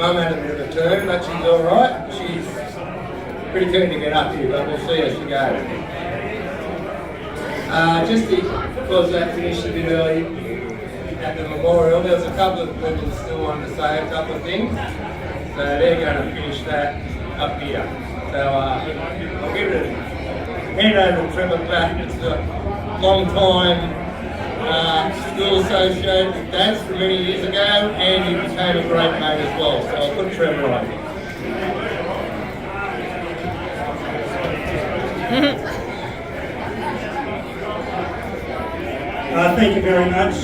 Mum had a bit of a turn, but she's all right. She's pretty keen to get up here, but we'll see how she goes. Just because that finished a bit early at the memorial, there was a couple of people that still wanted to say a couple of things, so they're going to finish that up here. So I'll give it a hand over to Trevor Platt. It's a long time school associate with Daz from many years ago, and he became a great mate as well. So I'll put Trevor on. Thank you very much.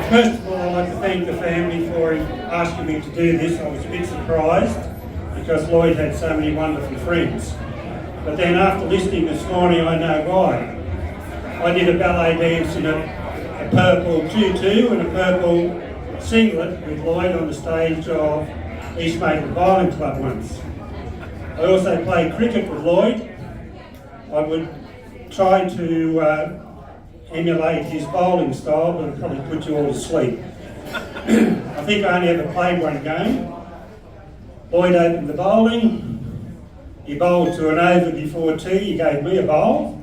First of all, I'd like to thank the family for asking me to do this. I was a bit surprised because Lloyd had so many wonderful friends. But then after listening this morning, I know why. I did a ballet dance in a purple tutu and a purple singlet with Lloyd on the stage of East Maitland Golf Club once. I also played cricket with Lloyd. I would try to emulate his bowling style, but it'd probably put you all to sleep. I think I only ever played one game. Lloyd opened the bowling. He bowled to an over before tea. He gave me a bowl.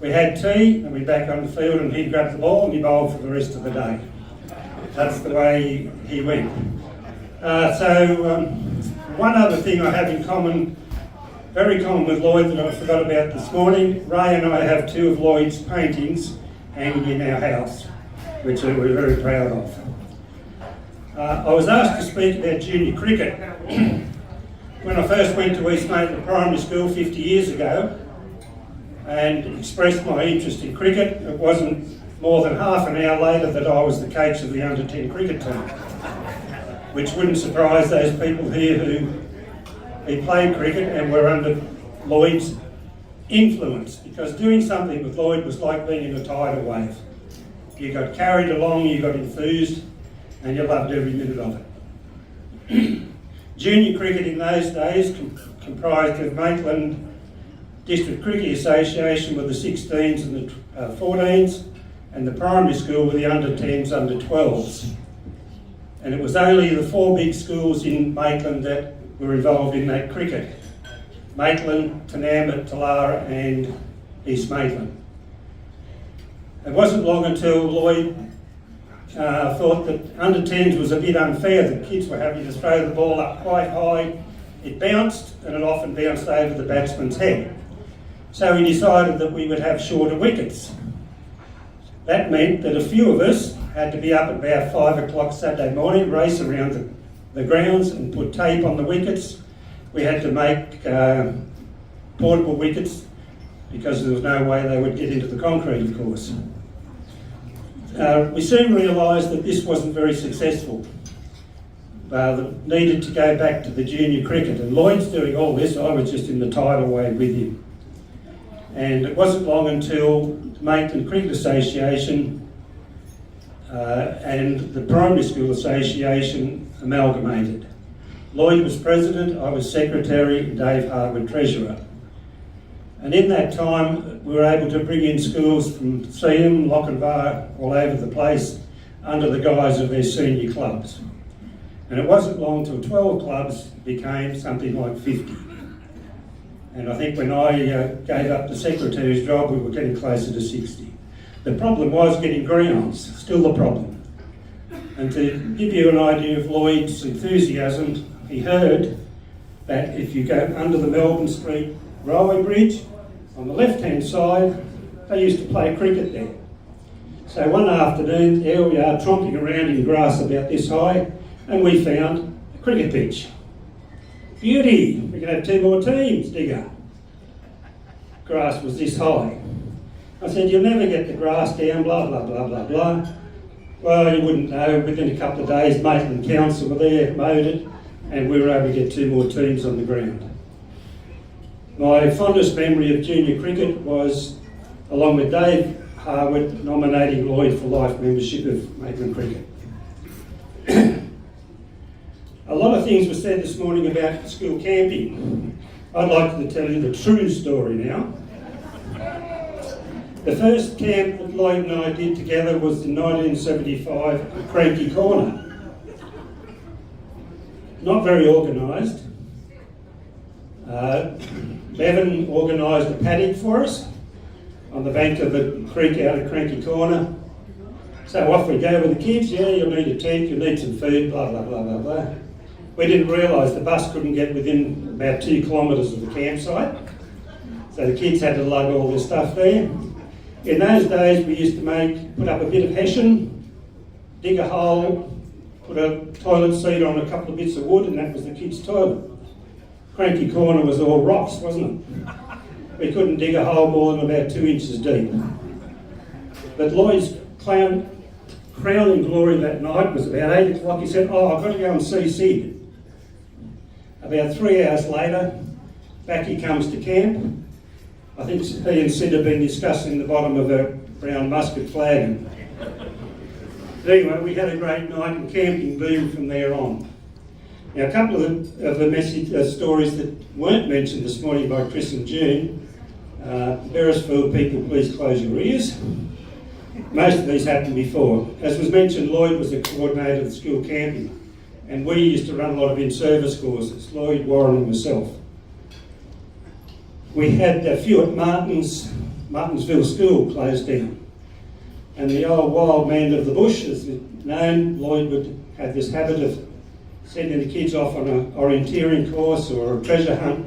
We had tea, and we back on the field, and he grabbed the ball and he bowled for the rest of the day. That's the way he went. One other thing I have in common, very common with Lloyd that I forgot about this morning, Ray and I have two of Lloyd's paintings hanging in our house, which we're very proud of. I was asked to speak about junior cricket. When I first went to East Maitland Primary School 50 years ago and expressed my interest in cricket, it wasn't more than half an hour later that I was the coach of the under-10 cricket team, which wouldn't surprise those people here who played cricket and were under Lloyd's influence, because doing something with Lloyd was like being in a tidal wave. You got carried along, you got enthused, and you loved every minute of it. Junior cricket in those days comprised of Maitland District Cricket Association with the 16s and the 14s, and the primary school with the under-10s, under-12s. And it was only the four big schools in Maitland that were involved in that cricket: Maitland, Tanamba, Talara and East Maitland. It wasn't long until Lloyd thought that under-10s was a bit unfair. The kids were having to throw the ball up quite high. It bounced, and it often bounced over the batsman's head. So he decided that we would have shorter wickets. That meant that a few of us had to be up at about 5 o'clock Saturday morning, race around the grounds and put tape on the wickets. We had to make portable wickets because there was no way they would get into the concrete, of course. We soon realised that this wasn't very successful. Needed to go back to the junior cricket, and Lloyd's doing all this. I was just in the tidal wave with him. And it wasn't long until the Maitland Cricket Association and the Primary School Association amalgamated. Lloyd was president, I was secretary, and Dave Harwood treasurer. And in that time, we were able to bring in schools from Seaham, Lochinvar, all over the place, under the guise of their senior clubs. And it wasn't long till 12 clubs became something like 50. And I think when I gave up the secretary's job, we were getting closer to 60. The problem was getting grounds, still the problem. And to give you an idea of Lloyd's enthusiasm, he heard that if you go under the Melbourne Street Railway Bridge, on the left-hand side, they used to play cricket there. So one afternoon, there we are tromping around in grass about this high, and we found a cricket pitch. Beauty, we can have 2 more teams, digger. Grass was this high. I said, you'll never get the grass down, blah, blah, blah, blah, blah. Well, you wouldn't know. Within a couple of days, Maitland Council were there, mowed it, and we were able to get 2 more teams on the ground. My fondest memory of junior cricket was, along with Dave Harwood, nominating Lloyd for life membership of Maitland Cricket. A lot of things were said this morning about school camping. I'd like to tell you the true story now. The first camp that Lloyd and I did together was in 1975 at Cranky Corner. not very organised. Bevan organised a paddock for us on the bank of the creek out at Cranky Corner. So off we go with the kids. Yeah, you'll need a tent, you'll need some food, blah, blah, blah, blah, blah. We didn't realise the bus couldn't get within about 2 kilometres of the campsite. So the kids had to lug all this stuff there. In those days we used to put up a bit of hessian, dig a hole, put a toilet seat on a couple of bits of wood, and that was the kids' toilet. Cranky Corner was all rocks, wasn't it? We couldn't dig a hole more than about 2 inches deep. But Lloyd's crowning glory that night was about 8 o'clock. He said, "Oh, I've got to go and see Sid." About 3 hours later, back he comes to camp. I think he and Sid have been discussing the bottom of a brown musket flag. But anyway, we had a great night and camping boomed from there on. Now, a couple of the stories that weren't mentioned this morning by Chris and June. Beresfield people, please close your ears. Most of these happened before. As was mentioned, Lloyd was the coordinator of the school camping, and we used to run a lot of in-service courses, Lloyd, Warren and myself. We had a few at Martinsville School closed down, and the old wild man of the bush, as known, Lloyd would have this habit of sending the kids off on an orienteering course or a treasure hunt.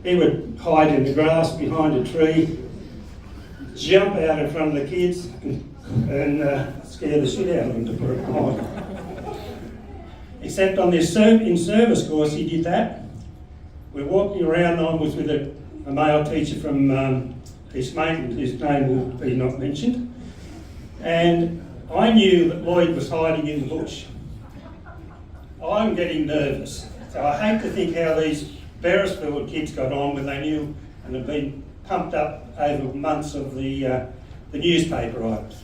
He would hide in the grass behind a tree, jump out in front of the kids and scare the shit out of them, to put it mildly. Except on this in-service course he did that. We're walking around, I was with a male teacher from East Maitland, whose name will be not mentioned, and I knew that Lloyd was hiding in the bush. I'm getting nervous, so I hate to think how these Beresfield kids got on when they knew and had been pumped up over months of the newspaper items.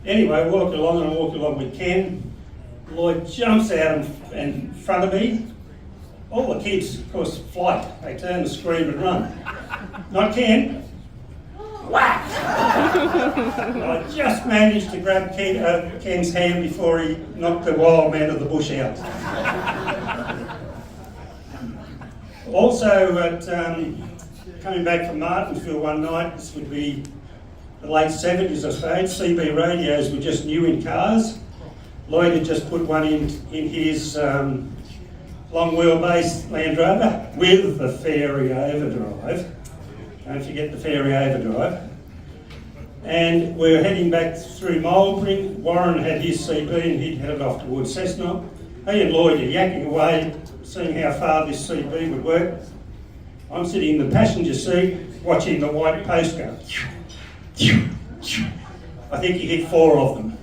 Anyway, I walked along with Ken. Lloyd jumps out in front of me. All the kids, of course, flight. They turn and scream and run. Not Ken. Whack! I just managed to grab Ken's hand before he knocked the wild man of the bush out. Also, coming back from Martinsville one night, this would be the late 70s, I suppose, CB radios were just new in cars. Lloyd had just put one in his long wheelbase Land Rover with the fairy overdrive. Don't forget the fairy overdrive. And we're heading back through Mulberry. Warren had his CB and he'd headed off towards Cessnock. He and Lloyd are yakking away, seeing how far this CB would work. I'm sitting in the passenger seat watching the white post go. I think he hit 4 of them.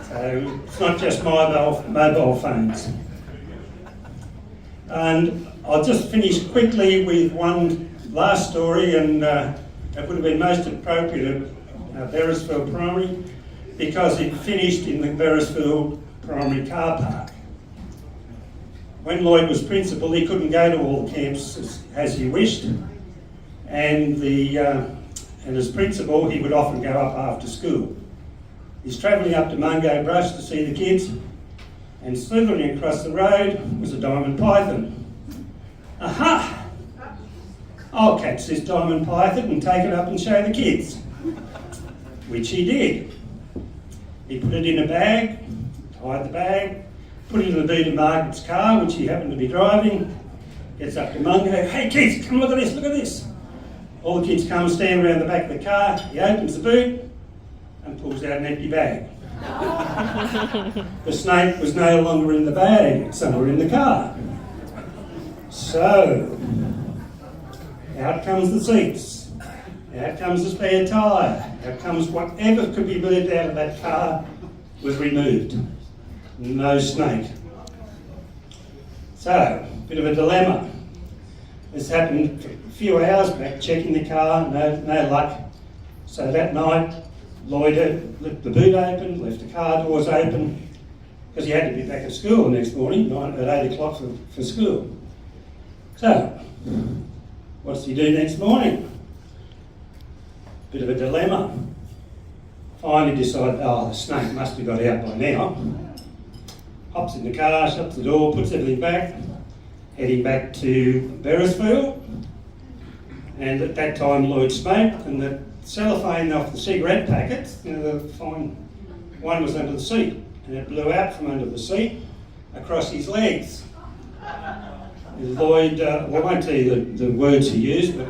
So it's not just mobile phones. And I'll just finish quickly with one last story, and it would have been most appropriate at Beresfield Primary because it finished in the Beresfield Primary car park. When Lloyd was principal, he couldn't go to all the camps as he wished, and as principal, he would often go up after school. He's travelling up to Mungo Brush to see the kids, and slithering across the road was a diamond python. Aha! I'll catch this diamond python and take it up and show the kids. Which he did. He put it in a bag, tied the bag, put it in the boot of Margaret's car, which he happened to be driving, gets up to Mungo, "Hey kids, come look at this, look at this." All the kids come stand around the back of the car, he opens the boot and pulls out an empty bag. The snake was no longer in the bag, somewhere in the car. So, out comes the seats, out comes the spare tyre, out comes whatever could be moved out of that car was removed. No snake. So, bit of a dilemma. This happened a few hours back, checking the car, no luck. So that night, Lloyd left the boot open, left the car doors open, because he had to be back at school the next morning, at 8 o'clock for school. So, what does he do next morning? Bit of a dilemma. Finally decided, the snake must have got out by now. hops in the car, shuts the door, puts everything back, heading back to Beresfield. And at that time Lloyd smoked, and the cellophane off the cigarette packets, the fine one, was under the seat, and it blew out from under the seat across his legs. Lloyd, I won't tell you the words he used, but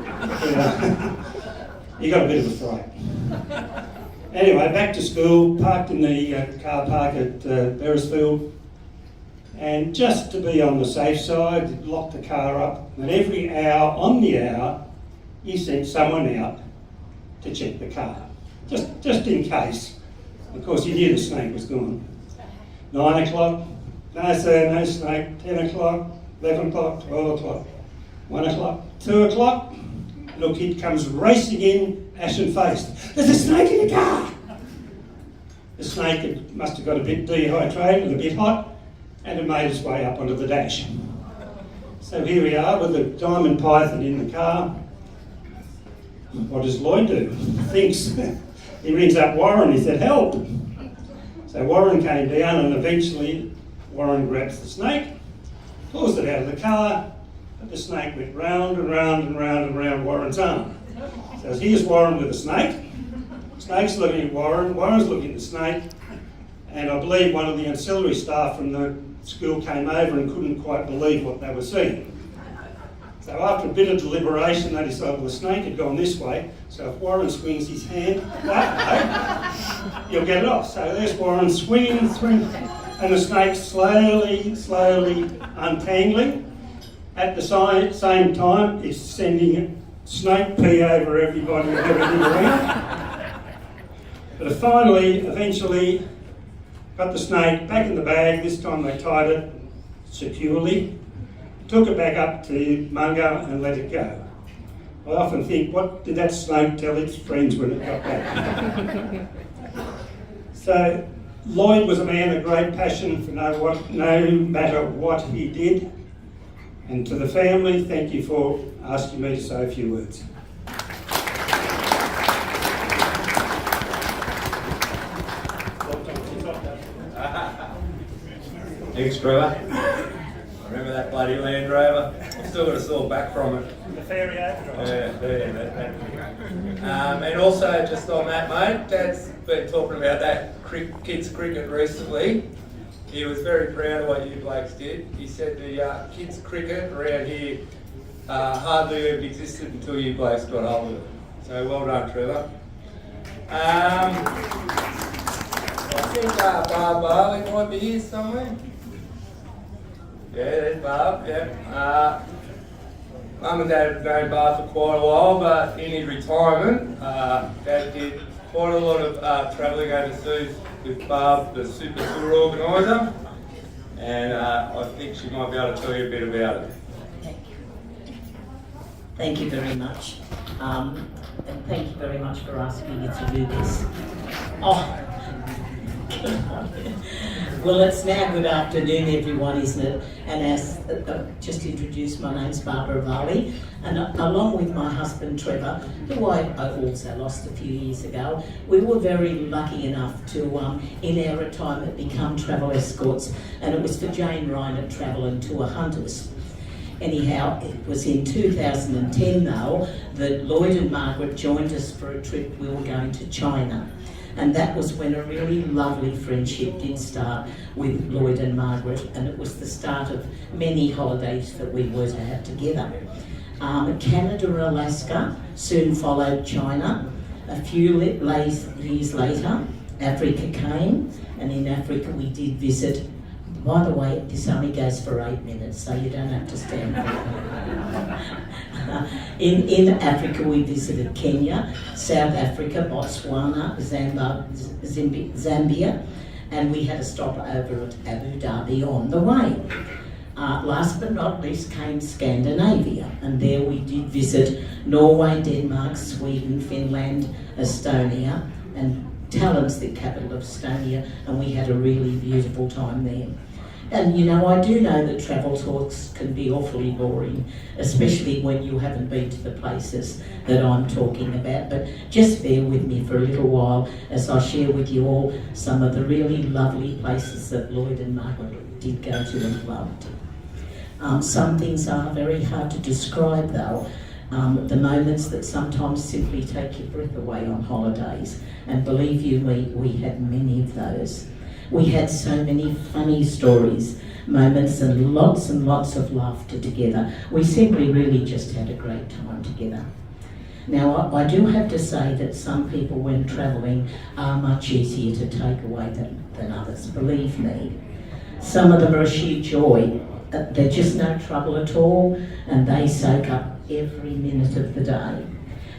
he got a bit of a fright. Anyway, back to school, parked in the car park at Beresfield, and just to be on the safe side, locked the car up, and every hour, on the hour, he sent someone out to check the car, just in case. Of course, he knew the snake was gone. 9 o'clock, no sir, no snake. 10 o'clock, 11 o'clock, 12 o'clock, 1 o'clock, 2 o'clock. Little kid comes racing in, ashen-faced. There's a snake in the car! The snake must have got a bit dehydrated, a bit hot, and it made its way up onto the dash. So here we are with a diamond python in the car. What does Lloyd do? Thinks. He rings up Warren, he said, help! So Warren came down, and eventually Warren grabs the snake, pulls it out of the car, but the snake went round and round and round and round Warren's arm. So here's Warren with the snake. Snake's looking at Warren, Warren's looking at the snake, and I believe one of the ancillary staff from the school came over and couldn't quite believe what they were seeing. So after a bit of deliberation, they decided, well, the snake had gone this way, so if Warren swings his hand that way, you'll get it off. So there's Warren swinging, and the snake slowly untangling. At the same time, it's sending snake pee over everybody and everything around. But eventually, got the snake back in the bag. This time they tied it securely, took it back up to Mungo and let it go. I often think, what did that snake tell its friends when it got back? So Lloyd was a man of great passion for no matter what he did. And to the family, thank you for asking me to say a few words. Thanks, Trevor. I remember that bloody Land Rover. I've still got a sore back from it. The ferry And also, just on that, mate, Dad's been talking about that kids' cricket recently. He was very proud of what you blokes did. He said the kids' cricket around here hardly ever existed until you blokes got hold of it. So well done, Trevor. I think Barb Barley might be here somewhere. Yeah, there's Barb, yeah. Mum and Dad have known Barb for quite a while, but in his retirement, Dad did quite a lot of travelling overseas with Barb, the super tour organiser, and I think she might be able to tell you a bit about it. Thank you very much. And thank you very much for asking me to do this. Well, it's now good afternoon, everyone, isn't it? And as just introduced, my name's Barbara Varley, and along with my husband Trevor, who I also lost a few years ago, we were very lucky enough to, in our retirement, become travel escorts, and it was for Jane Ryan Travel and Tour Hunters. Anyhow, it was in 2010 though that Lloyd and Margaret joined us for a trip. We were going to China. And that was when a really lovely friendship did start with Lloyd and Margaret, and it was the start of many holidays that we were to have together. Canada, Alaska, soon followed China. A few years later, Africa came, and in Africa we did visit. By the way, this only goes for 8 minutes, so you don't have to stand for it. In Africa, we visited Kenya, South Africa, Botswana, Zambia, and we had a stop over at Abu Dhabi on the way. Last but not least came Scandinavia, and there we did visit Norway, Denmark, Sweden, Finland, Estonia, and Tallinn's the capital of Estonia, and we had a really beautiful time there. And you know, I do know that travel talks can be awfully boring, especially when you haven't been to the places that I'm talking about. But just bear with me for a little while as I share with you all some of the really lovely places that Lloyd and Margaret did go to and loved. Some things are very hard to describe though. The moments that sometimes simply take your breath away on holidays. And believe you me, we had many of those. We had so many funny stories, moments and lots of laughter together. We simply really just had a great time together. Now, I do have to say that some people when travelling are much easier to take away than others, believe me. Some of them are a sheer joy. They're just no trouble at all, and they soak up every minute of the day.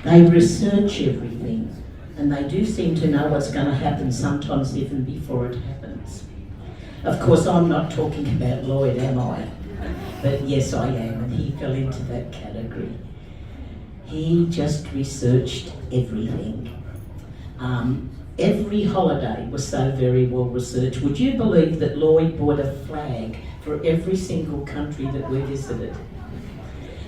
They research everything, and they do seem to know what's going to happen, sometimes even before it happens. Of course, I'm not talking about Lloyd, am I? But yes, I am, and he fell into that category. He just researched everything. Every holiday was so very well researched. Would you believe that Lloyd bought a flag for every single country that we visited?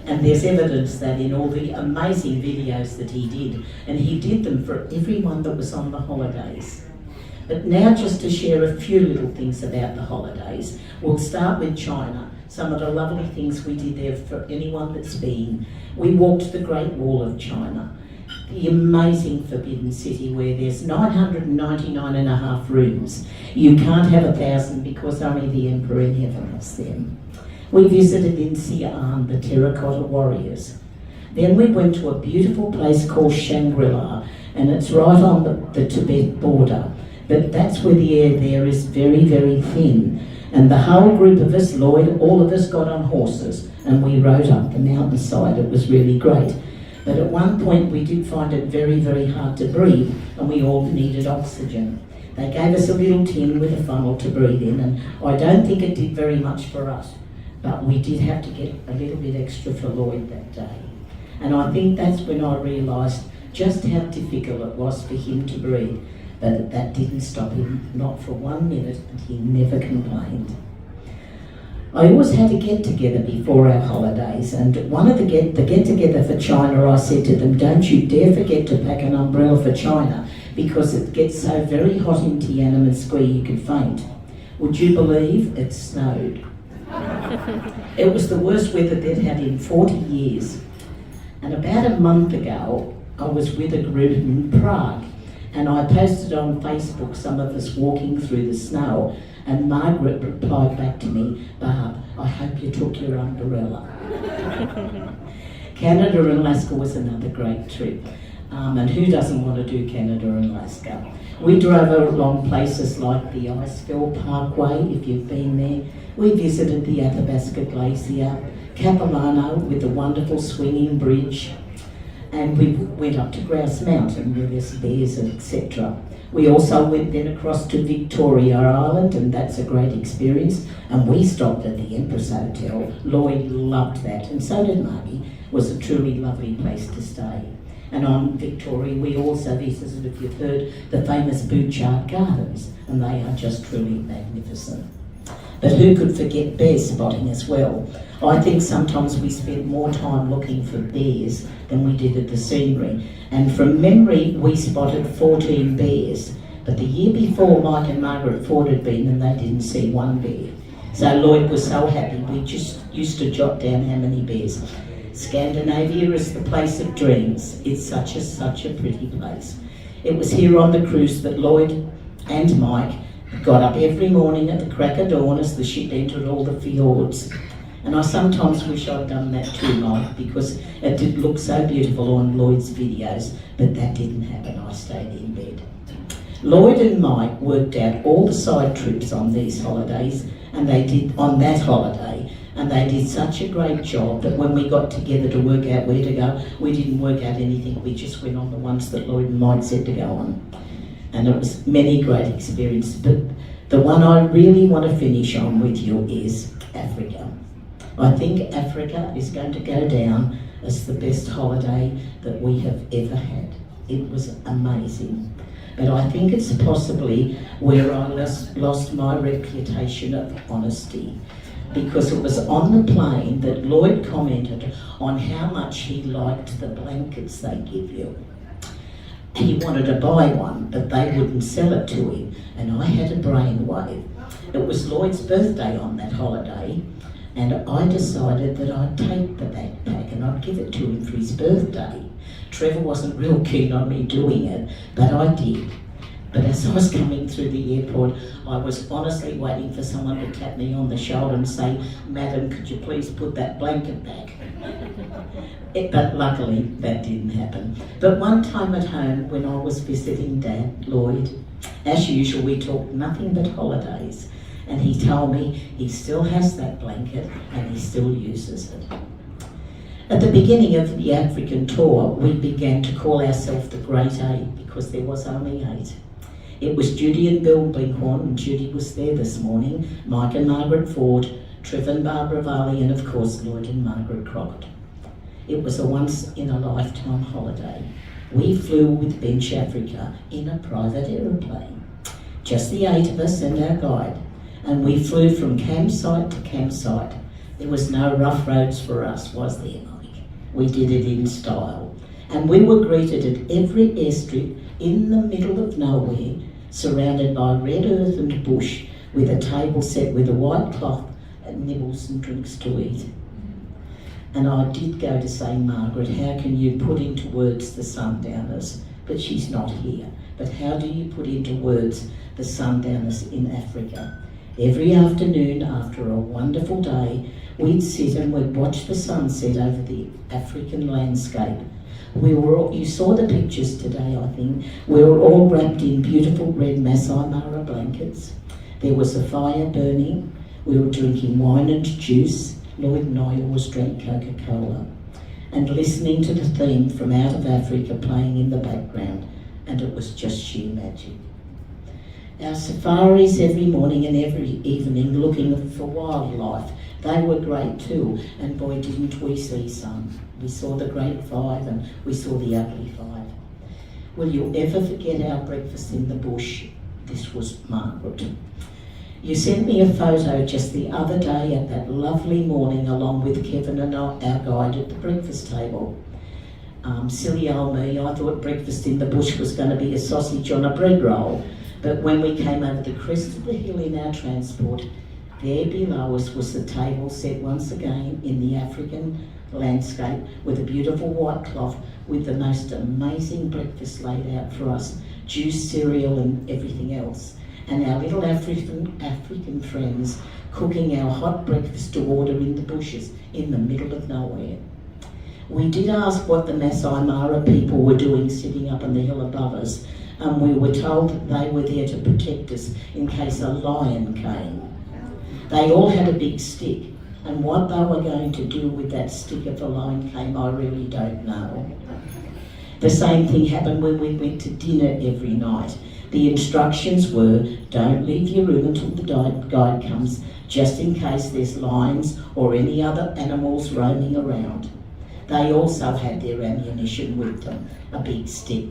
And there's evidence that in all the amazing videos that he did, and he did them for everyone that was on the holidays. But now just to share a few little things about the holidays. We'll start with China. Some of the lovely things we did there for anyone that's been. We walked the Great Wall of China, the amazing Forbidden City where there's 999.5 rooms. You can't have 1,000 because only the Emperor in heaven has them. We visited in Xi'an, the Terracotta Warriors. Then we went to a beautiful place called Shangri-La, and it's right on the Tibet border. But that's where the air there is very, very thin. And the whole group of us, Lloyd, all of us got on horses, and we rode up the mountainside. It was really great. But at one point we did find it very, very hard to breathe, and we all needed oxygen. They gave us a little tin with a funnel to breathe in, and I don't think it did very much for us. But we did have to get a little bit extra for Lloyd that day. And I think that's when I realised just how difficult it was for him to breathe. But that didn't stop him, not for 1 minute, and he never complained. I always had a get-together before our holidays, and one of the get-together for China, I said to them, don't you dare forget to pack an umbrella for China, because it gets so very hot in Tiananmen Square you could faint. Would you believe it snowed? It was the worst weather they'd had in 40 years. And about a month ago, I was with a group in Prague, and I posted on Facebook some of us walking through the snow, and Margaret replied back to me, Barb, I hope you took your umbrella. Canada and Alaska was another great trip. And who doesn't want to do Canada and Alaska? We drove along places like the Icefell Parkway, if you've been there. We visited the Athabasca Glacier, Capilano with the wonderful swinging bridge, and we went up to Grouse Mountain where there's bears, etc. We also went then across to Victoria Island, and that's a great experience. And we stopped at the Empress Hotel. Lloyd loved that, and so did Margie. It was a truly lovely place to stay. And on Victoria, we also visited, if you've heard, the famous Bouchard Gardens, and they are just truly magnificent. But who could forget bear spotting as well? I think sometimes we spent more time looking for bears than we did at the scenery. And from memory, we spotted 14 bears. But the year before, Mike and Margaret Ford had been, and they didn't see one bear. So Lloyd was so happy, we just used to jot down how many bears. Scandinavia is the place of dreams. It's such a pretty place. It was here on the cruise that Lloyd and Mike got up every morning at the crack of dawn as the ship entered all the fjords. And I sometimes wish I'd done that too, Mike, because it did look so beautiful on Lloyd's videos, but that didn't happen. I stayed in bed. Lloyd and Mike worked out all the side trips on these holidays, and they did on that holiday, and they did such a great job that when we got together to work out where to go, we didn't work out anything. We just went on the ones that Lloyd and Mike said to go on. And it was many great experiences, but the one I really want to finish on with you is Africa. I think Africa is going to go down as the best holiday that we have ever had. It was amazing. but I think it's possibly where I lost my reputation of honesty, because it was on the plane that Lloyd commented on how much he liked the blankets they give you. He wanted to buy one, but they wouldn't sell it to him, and I had a brainwave. It was Lloyd's birthday on that holiday, and I decided that I'd take the backpack and I'd give it to him for his birthday. Trevor wasn't real keen on me doing it, but I did. But as I was coming through the airport, I was honestly waiting for someone to tap me on the shoulder and say, "Madam, could you please put that blanket back?" But luckily, that didn't happen. But one time at home, when I was visiting Dad, Lloyd, as usual, we talked nothing but holidays. And he told me he still has that blanket and he still uses it. At the beginning of the African tour, we began to call ourselves the Great Eight because there was only 8. It was Judy and Bill Blinkhorn, and Judy was there this morning, Mike and Margaret Ford, Trevor and Barbara Varley, and of course Lloyd and Margaret Crockett. It was a once-in-a-lifetime holiday. We flew with Bench Africa in a private aeroplane. Just the 8 of us and our guide. And we flew from campsite to campsite. There was no rough roads for us, was there, Mike? We did it in style. And we were greeted at every airstrip in the middle of nowhere, surrounded by red earth and bush, with a table set with a white cloth and nibbles and drinks to eat. And I did go to say, "Margaret, how can you put into words the sundowners?" But she's not here. But how do you put into words the sundowners in Africa? Every afternoon after a wonderful day, we'd sit and we'd watch the sunset over the African landscape. You saw the pictures today, I think. We were all wrapped in beautiful red Masai Mara blankets. There was a fire burning. We were drinking wine and juice. Lloyd and I always drank Coca-Cola. And listening to the theme from Out of Africa playing in the background. And it was just sheer magic. Our safaris every morning and every evening looking for wildlife, they were great too, and boy didn't we see some. We saw the Great 5 and we saw the Ugly 5. Will you ever forget our breakfast in the bush? This was Margaret. You sent me a photo just the other day at that lovely morning along with Kevin and our guide at the breakfast table. Silly old me, I thought breakfast in the bush was going to be a sausage on a bread roll. But when we came over the crest of the hill in our transport, there below us was the table set once again in the African landscape with a beautiful white cloth with the most amazing breakfast laid out for us, juice, cereal and everything else. And our little African friends cooking our hot breakfast to order in the bushes in the middle of nowhere. We did ask what the Masai Mara people were doing sitting up on the hill above us, and we were told that they were there to protect us in case a lion came. They all had a big stick, and what they were going to do with that stick if a lion came, I really don't know. The same thing happened when we went to dinner every night. The instructions were, don't leave your room until the guide comes, just in case there's lions or any other animals roaming around. They also had their ammunition with them, a big stick.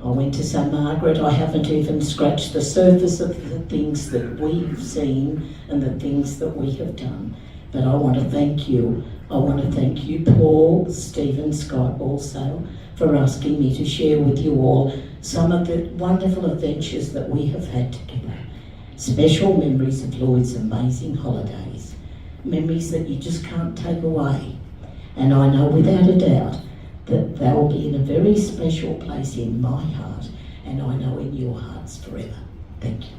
I went to say, Margaret, I haven't even scratched the surface of the things that we've seen and the things that we have done. But I want to thank you. I want to thank you, Paul, Stephen, Scott also, for asking me to share with you all some of the wonderful adventures that we have had together. Special memories of Lloyd's amazing holidays. Memories that you just can't take away. And I know without a doubt that they'll be in a very special place in my heart, and I know in your hearts forever. Thank you.